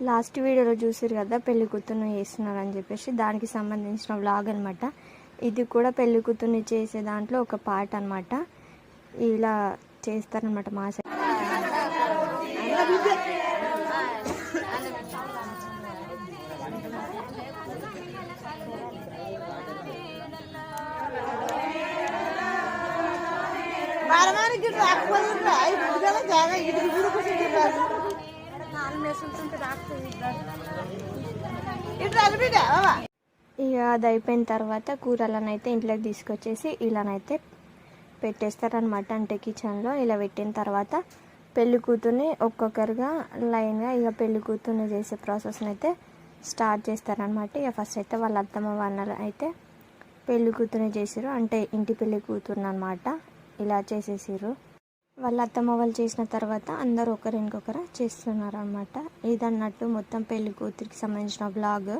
Last వీడియోలో చూసారు కదా పెళ్లి కూతుర్ని చేస్తున్నారు అని చెప్పేసి, దానికి సంబంధించిన వ్లాగ్ అనమాట. ఇది కూడా పెళ్లి కూతుర్ని చేసే దాంట్లో ఒక పార్ట్ అనమాట. ఇలా చేస్తారనమాట మా సైడ్. ఇక అది అయిపోయిన తర్వాత కూరలనైతే ఇంట్లోకి తీసుకొచ్చేసి ఇలానైతే పెట్టేస్తారనమాట. అంటే కిచెన్లో ఇలా పెట్టిన తర్వాత పెళ్లి కూతుర్ని ఒక్కొక్కరుగా లైన్గా ఇక పెళ్లి కూతుర్ని చేసే ప్రాసెస్ని అయితే స్టార్ట్ చేస్తారనమాట. ఇక ఫస్ట్ అయితే వాళ్ళ అత్తమ్మ వాళ్ళు అయితే పెళ్లి కూతుర్ని చేసారు, అంటే ఇంటి పెళ్లి కూతుర్ని అనమాట. ఇలా చేసేసారు. వాళ్ళ అత్తమ్మ వాళ్ళు చేసిన తర్వాత అందరూ ఒకరు ఇంకొకరు చేస్తున్నారు అనమాట. ఇదన్నట్టు మొత్తం పెళ్లి కూతురికి సంబంధించిన బ్లాగ్.